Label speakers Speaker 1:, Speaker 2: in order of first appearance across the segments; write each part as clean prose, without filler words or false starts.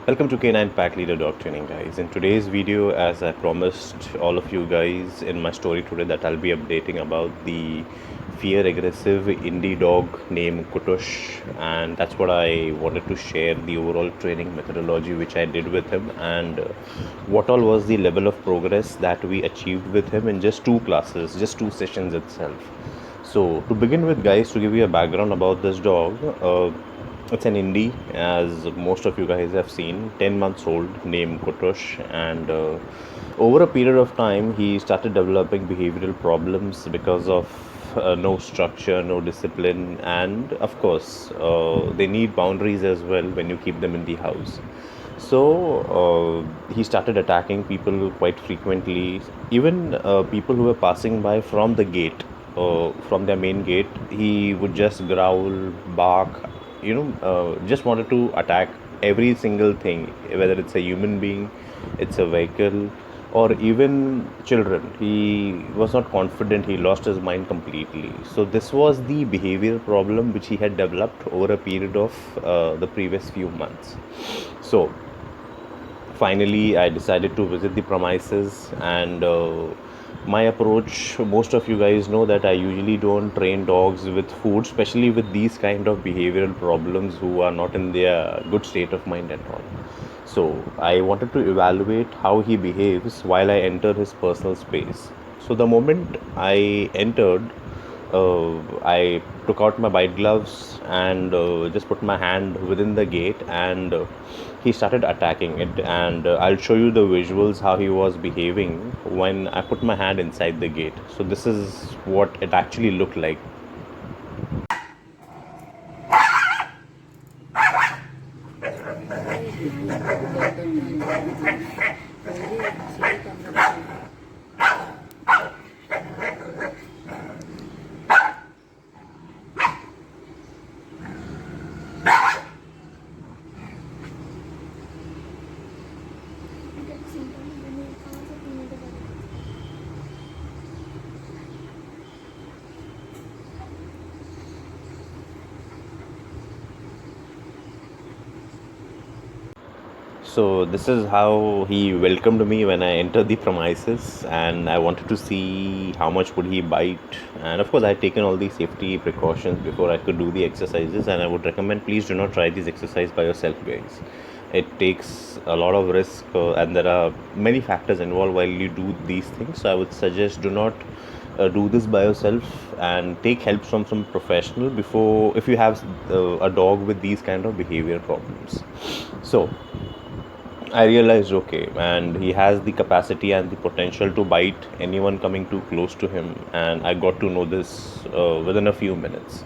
Speaker 1: Welcome to K9 Pack Leader Dog Training, guys. In today's video, as I promised all of you guys in my story today, that I'll be updating about the fear aggressive indie dog named Kutush, and that's what I wanted to share, the overall training methodology which I did with him, and what all was the level of progress that we achieved with him in just two classes, just two sessions itself. So to begin with, guys, to give you a background about this dog, it's an indie, as most of you guys have seen, 10 months old, named Kutush, and over a period of time, he started developing behavioral problems because of no structure, no discipline, and of course, they need boundaries as well when you keep them in the house. So he started attacking people quite frequently, even people who were passing by from the gate, from their main gate. He would just growl, bark, just wanted to attack every single thing, whether it's a human being, it's a vehicle, or even children. He was not confident, he lost his mind completely. So this was the behavioral problem which he had developed over a period of the previous few months. So finally I decided to visit the premises, and my approach, most of you guys know that I usually don't train dogs with food, especially with these kind of behavioral problems who are not in their good state of mind at all. So I wanted to evaluate how he behaves while I enter his personal space. So the moment I entered, I took out my white gloves and just put my hand within the gate, and he started attacking it. And I'll show you the visuals how he was behaving when I put my hand inside the gate. So this is what it actually looked like. So this is how he welcomed me when I entered the premises, and I wanted to see how much would he bite. And of course, I had taken all the safety precautions before I could do the exercises, and I would recommend, please do not try this exercise by yourself, guys. It takes a lot of risk, and there are many factors involved while you do these things. So I would suggest, do not do this by yourself, and take help from some professional before, if you have a dog with these kind of behavior problems. So I realized, okay, and he has the capacity and the potential to bite anyone coming too close to him, and I got to know this within a few minutes.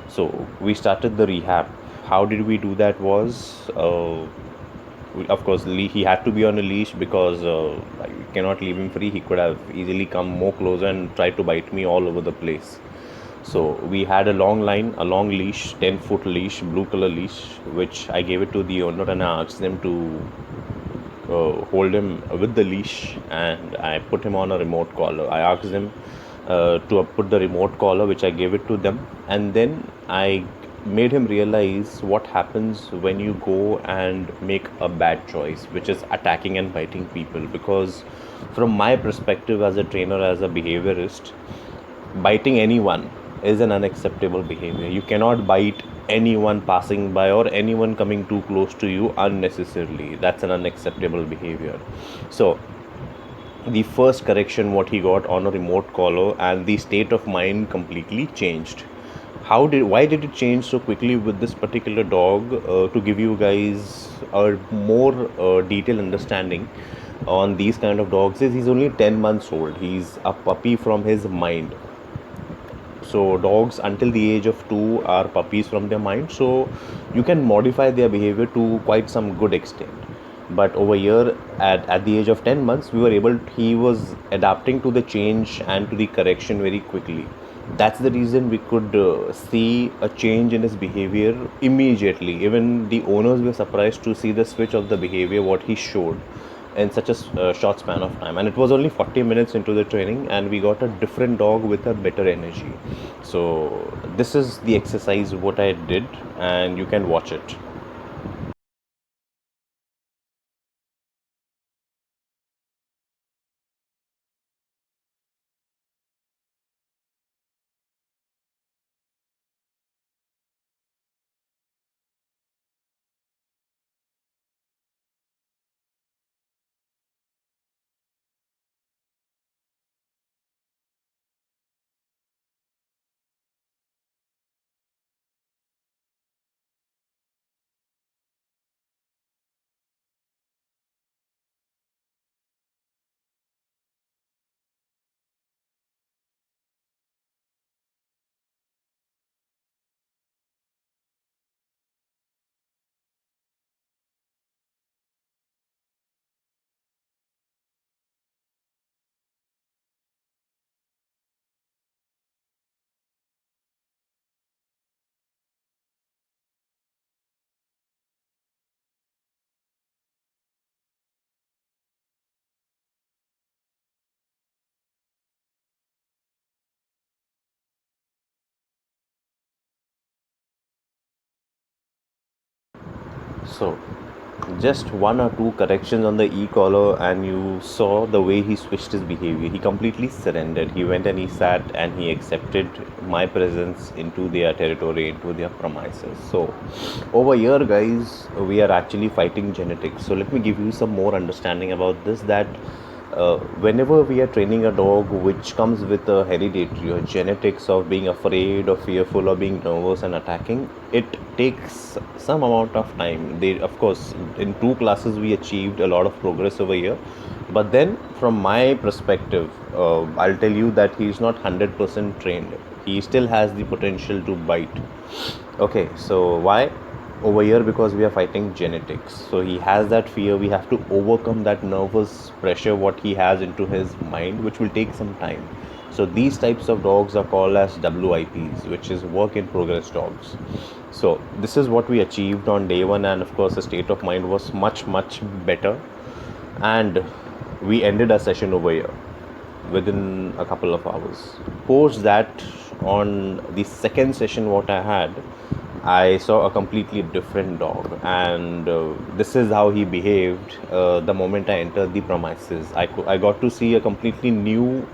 Speaker 1: So we started the rehab. How did we do that? Was of course, he had to be on a leash, because I cannot leave him free. He could have easily come more closer and tried to bite me all over the place. So we had a long line, a long leash, 10-foot leash, blue color leash, which I gave it to the owner, and I asked them to hold him with the leash, and I put him on a remote collar. I asked them to put the remote collar, which I gave it to them, and then I made him realize what happens when you go and make a bad choice, which is attacking and biting people. Because from my perspective as a trainer, as a behaviorist, biting anyone is an unacceptable behavior. You cannot bite anyone passing by or anyone coming too close to you unnecessarily. That's an unacceptable behavior. So the first correction what he got on a remote collar, and the state of mind completely changed. Why did it change so quickly with this particular dog? To give you guys a more detailed understanding on these kind of dogs, is he's only 10 months old. He's a puppy from his mind. So dogs until the age of 2 are puppies from their mind, so you can modify their behavior to quite some good extent. But over here, at the age of 10 months, he was adapting to the change and to the correction very quickly. That's the reason we could see a change in his behavior immediately. Even the owners were surprised to see the switch of the behavior what he showed in such a short span of time. And it was only 40 minutes into the training, and we got a different dog with a better energy. So this is the exercise what I did, and you can watch it. So, just one or two corrections on the e-collar, and you saw the way he switched his behavior. He completely surrendered. He went and he sat and he accepted my presence into their territory, into their premises. So, over here, guys, we are actually fighting genetics. So, let me give you some more understanding about this. That whenever we are training a dog which comes with a hereditary or genetics of being afraid or fearful or being nervous and attacking, it takes some amount of time. They, of course, in 2 classes we achieved a lot of progress over here, but then from my perspective, I'll tell you that he is not 100% trained. He still has the potential to bite. Okay, so why over here? Because we are fighting genetics. So he has that fear. We have to overcome that nervous pressure what he has into his mind, which will take some time. So these types of dogs are called as WIPs, which is work in progress dogs. So this is what we achieved on day one, and of course the state of mind was much better, and we ended our session over here within a couple of hours. Post that, on the second session what I had, I saw a completely different dog, and this is how he behaved the moment I entered the premises. I got to see a completely new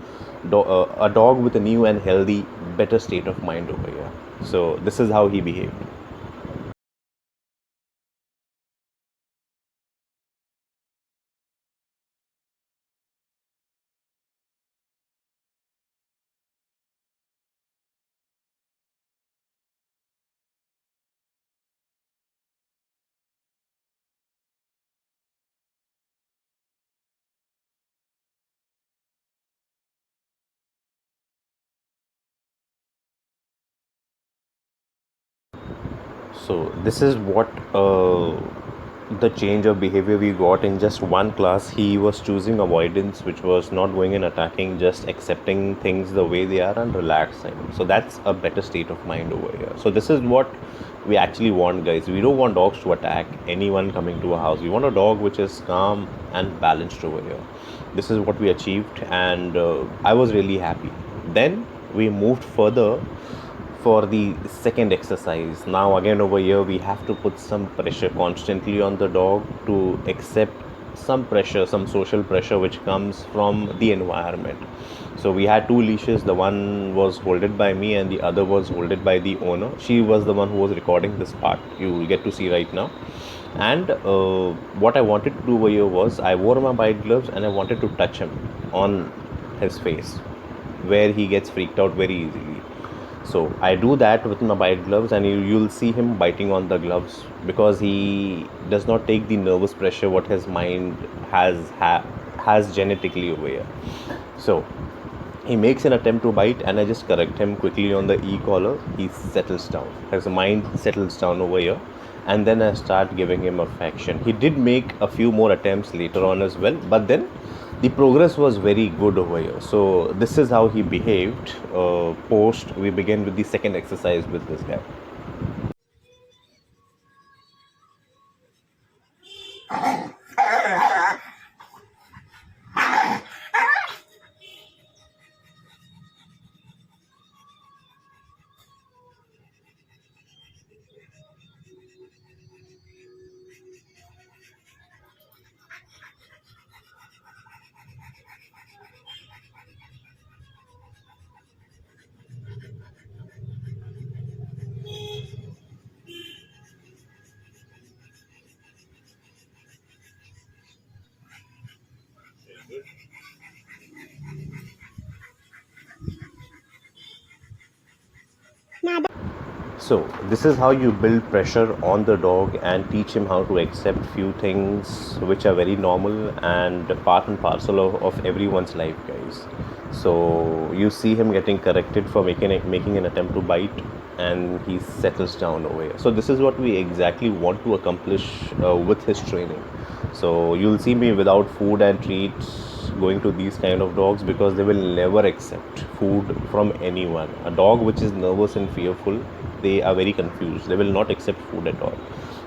Speaker 1: a dog with a new and healthy, better state of mind over here. So this is how he behaved. So this is what the change of behavior we got in just one class. He was choosing avoidance, which was not going and attacking, just accepting things the way they are and relaxing. So that's a better state of mind over here. So this is what we actually want, guys. We don't want dogs to attack anyone coming to a house. We want a dog which is calm and balanced over here. This is what we achieved, and I was really happy. Then we moved further for the second exercise. Now again over here we have to put some pressure constantly on the dog to accept some pressure, some social pressure which comes from the environment. So we had two leashes. The one was holded by me and the other was holded by the owner. She was the one who was recording this part. You will get to see right now. And what I wanted to do over here was, I wore my bite gloves and I wanted to touch him on his face where he gets freaked out very easily. So I do that with my bite gloves, and you'll see him biting on the gloves because he does not take the nervous pressure what his mind has genetically over here. So he makes an attempt to bite, and I just correct him quickly on the e-collar. He settles down. His mind settles down over here, and then I start giving him affection. He did make a few more attempts later on as well, but then the progress was very good over here. So this is how he behaved. Post we begin with the second exercise with this guy. So this is how you build pressure on the dog and teach him how to accept few things which are very normal and part and parcel of everyone's life, guys. So you see him getting corrected for making an attempt to bite, and he settles down over here. So this is what we exactly want to accomplish with his training. So you'll see me without food and treats going to these kind of dogs, because they will never accept food from anyone. A dog which is nervous and fearful, they are very confused. They will not accept food at all.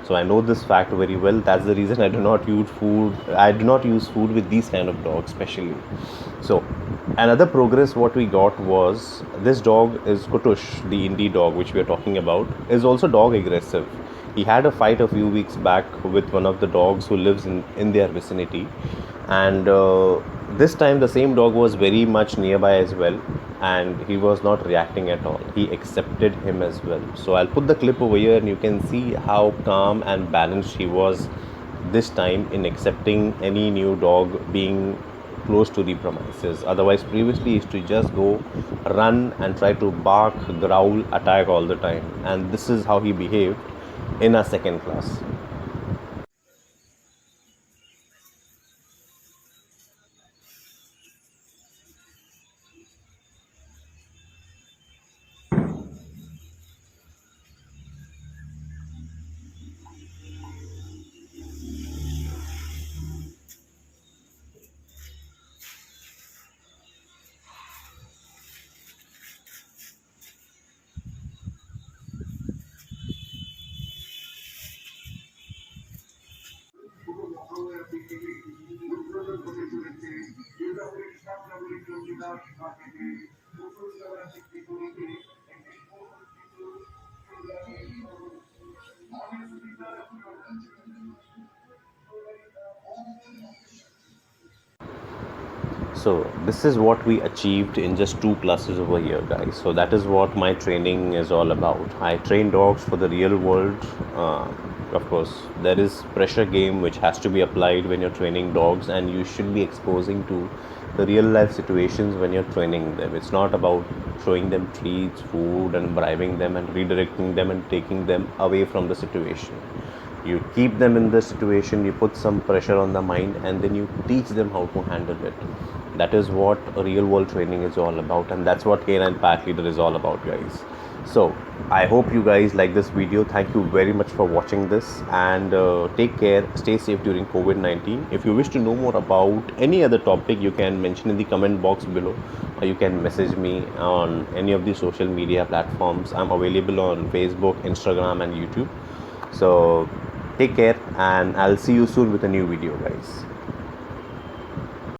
Speaker 1: So I know this fact very well. That's the reason I do not use food. I do not use food with these kind of dogs, especially. So another progress what we got was, this dog is Kutush, the indie dog which we are talking about, is also dog aggressive. He had a fight a few weeks back with one of the dogs who lives in their vicinity, and this time the same dog was very much nearby as well, and he was not reacting at all. He accepted him as well. So I'll put the clip over here, and you can see how calm and balanced he was this time in accepting any new dog being close to the premises. Otherwise, previously he used to just go, run, and try to bark, growl, attack all the time. And this is how he behaved in a second class. So this is what we achieved in just 2 classes over here, guys. So that is what my training is all about. I train dogs for the real world. Of course, there is pressure game which has to be applied when you're training dogs, and you should be exposing to the real life situations when you're training them. It's not about showing them treats, food, and bribing them and redirecting them and taking them away from the situation. You keep them in the situation, you put some pressure on the mind, and then you teach them how to handle it. That is what real world training is all about, and that's what Canine Pack Leader is all about, guys. So I hope you guys like this video. Thank you very much for watching this, and take care, stay safe during COVID-19. If you wish to know more about any other topic, you can mention in the comment box below, or you can message me on any of the social media platforms. I'm available on Facebook, Instagram, and YouTube. So take care, and I'll see you soon with a new video, guys.